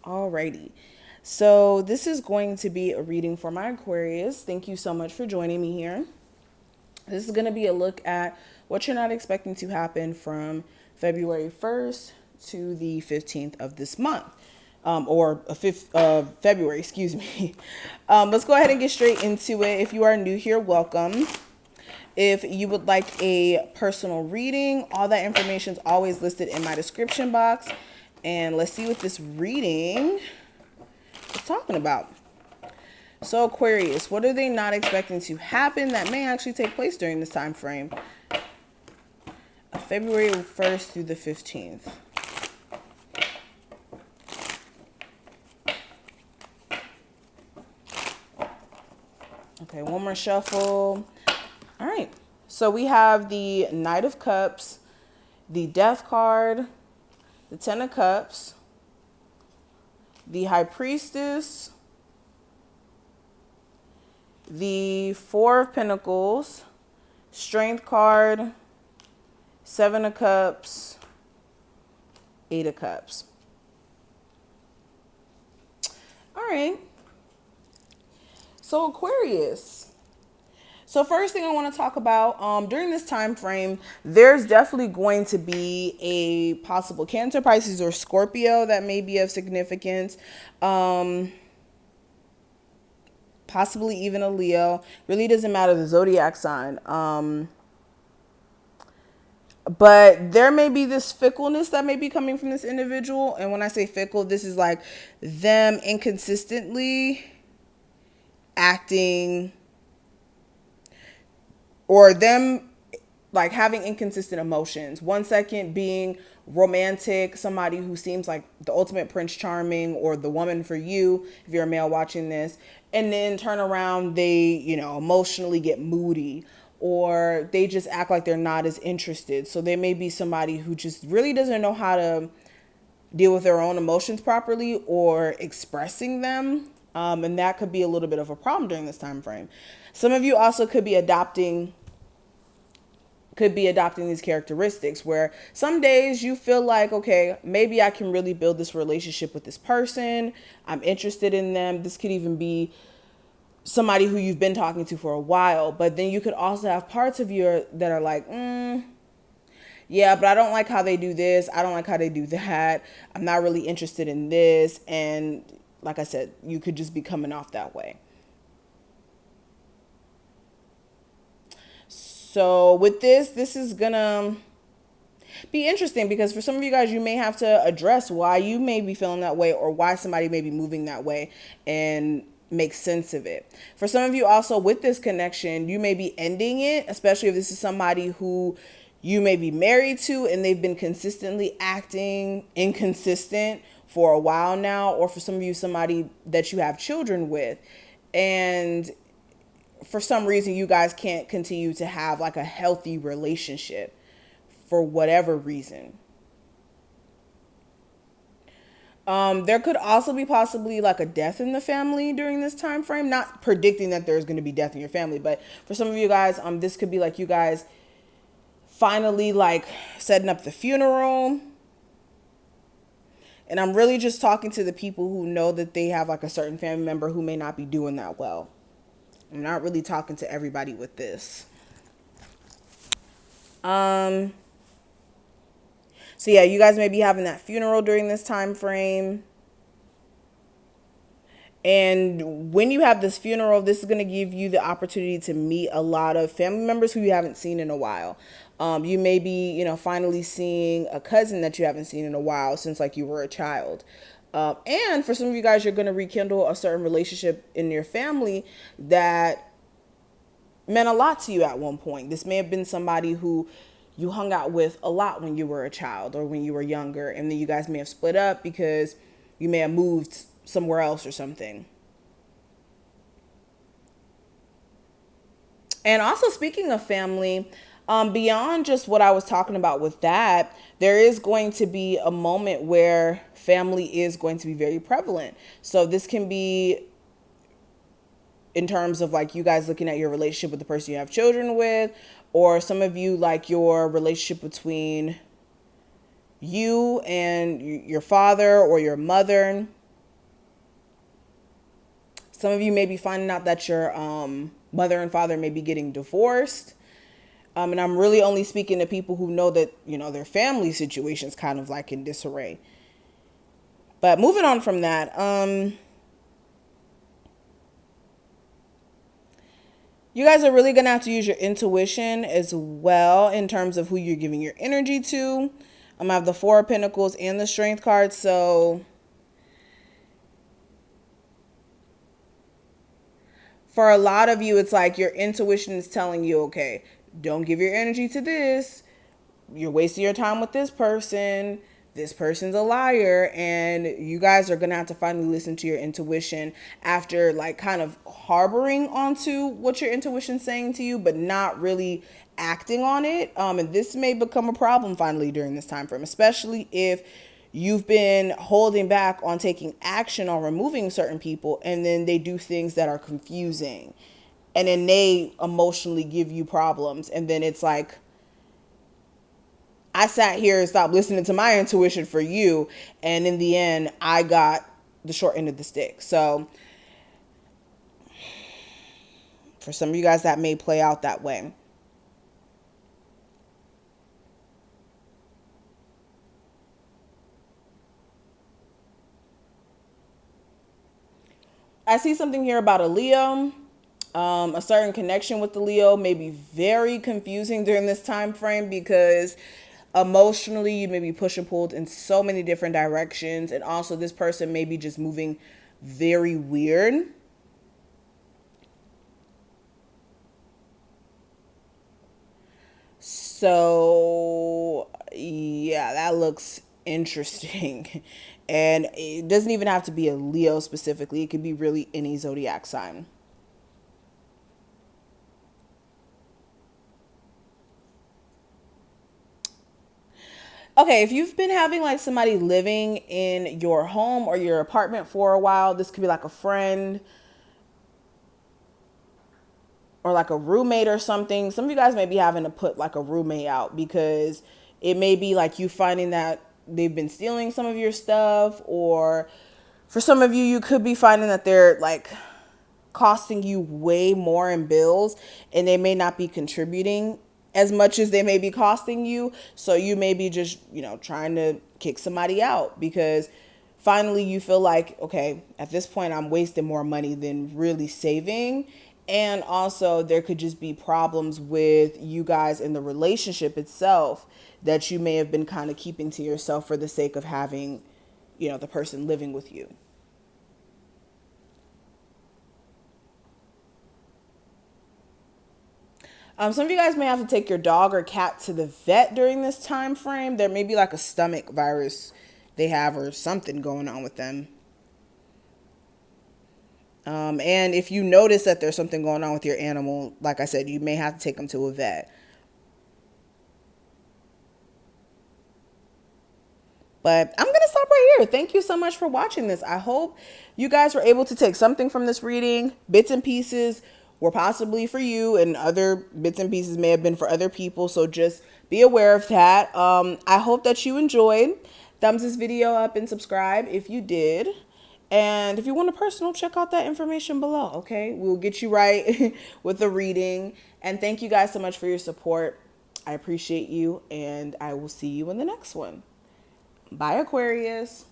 Alrighty. So this is going to be a reading for my Aquarius. Thank you so much for joining me here. This is going to be a look at what you're not expecting to happen from February 1st to the 15th of this month. Or February, excuse me. Let's go ahead and get straight into it. If you are new here, welcome. If you would like a personal reading, all that information is always listed in my description box. And let's see what this reading is talking about. So Aquarius, what are they not expecting to happen that may actually take place during this time frame? February 1st through the 15th. Okay, one more shuffle. All right. So we have the Knight of Cups, the Death card, the Ten of Cups, the High Priestess, the Four of Pentacles, Strength card, Seven of Cups, Eight of Cups. All right. So Aquarius. So first thing I want to talk about, during this time frame, there's definitely going to be a possible Cancer, Pisces, or Scorpio that may be of significance. Possibly even a Leo. Really doesn't matter the zodiac sign. But there may be this fickleness that may be coming from this individual. And when I say fickle, this is like them inconsistently acting, or them like having inconsistent emotions. 1 second being romantic, somebody who seems like the ultimate Prince Charming or the woman for you, if you're a male watching this, and then turn around, they, emotionally get moody, or they just act like they're not as interested. So they may be somebody who just really doesn't know how to deal with their own emotions properly or expressing them. And that could be a little bit of a problem during this time frame. Some of you also could be adopting these characteristics where some days you feel like, okay, maybe I can really build this relationship with this person. I'm interested in them. This could even be somebody who you've been talking to for a while. But then you could also have parts of you that are like, yeah, but I don't like how they do this. I don't like how they do that. I'm not really interested in this. And like I said, you could just be coming off that way. So with this is gonna be interesting because for some of you guys, you may have to address why you may be feeling that way or why somebody may be moving that way and make sense of it. For some of you also with this connection, you may be ending it, especially if this is somebody who you may be married to and they've been consistently acting inconsistent for a while now, or for some of you, somebody that you have children with. And for some reason you guys can't continue to have like a healthy relationship for whatever reason. There could also be possibly like a death in the family during this time frame. Not predicting that there's going to be death in your family, but for some of you guys, this could be like you guys finally like setting up the funeral. And I'm really just talking to the people who know that they have like a certain family member who may not be doing that well. I'm not really talking to everybody with this. So yeah, you guys may be having that funeral during this time frame. And when you have this funeral, this is going to give you the opportunity to meet a lot of family members who you haven't seen in a while. You may be, finally seeing a cousin that you haven't seen in a while since like you were a child. And for some of you guys, you're going to rekindle a certain relationship in your family that meant a lot to you at one point. This may have been somebody who you hung out with a lot when you were a child or when you were younger, and then you guys may have split up because you may have moved somewhere else or something. And also, speaking of family, beyond just what I was talking about with that, there is going to be a moment where family is going to be very prevalent. So this can be in terms of like you guys looking at your relationship with the person you have children with, or some of you like your relationship between you and your father or your mother. Some of you may be finding out that your mother and father may be getting divorced. And I'm really only speaking to people who know that, their family situation is kind of like in disarray. But moving on from that, you guys are really going to have to use your intuition as well in terms of who you're giving your energy to. I have the Four of Pentacles and the Strength card. So for a lot of you, it's like your intuition is telling you, okay, don't give your energy to this. You're wasting your time with this person. This person's a liar. And you guys are going to have to finally listen to your intuition after like kind of harboring onto what your intuition's saying to you, but not really acting on it. And this may become a problem finally during this time frame, especially if you've been holding back on taking action on removing certain people, and then they do things that are confusing, and then they emotionally give you problems. And then it's like, I sat here and stopped listening to my intuition for you, and in the end, I got the short end of the stick. So for some of you guys, that may play out that way. I see something here about a Leo. A certain connection with the Leo may be very confusing during this time frame because emotionally you may be pushed and pulled in so many different directions, and also this person may be just moving very weird. So yeah, that looks interesting. And it doesn't even have to be a Leo specifically. It could be really any zodiac sign. Okay, if you've been having like somebody living in your home or your apartment for a while, this could be like a friend or like a roommate or something. Some of you guys may be having to put like a roommate out because it may be like you finding that they've been stealing some of your stuff, or for some of you, you could be finding that they're like costing you way more in bills, and they may not be contributing as much as they may be costing you. So you may be just, trying to kick somebody out because finally you feel like, okay, at this point I'm wasting more money than really saving. And also there could just be problems with you guys in the relationship itself that you may have been kind of keeping to yourself for the sake of having, the person living with you. Some of you guys may have to take your dog or cat to the vet during this time frame. There may be like a stomach virus they have or something going on with them. And if you notice that there's something going on with your animal, like I said, you may have to take them to a vet. But I'm going to stop right here. Thank you so much for watching this. I hope you guys were able to take something from this reading. Bits and pieces were possibly for you, and other bits and pieces may have been for other people. So just be aware of that. I hope that you enjoyed. Thumbs this video up and subscribe if you did. And if you want a personal, check out that information below, okay? We'll get you right with the reading. And thank you guys so much for your support. I appreciate you, and I will see you in the next one. Bye, Aquarius.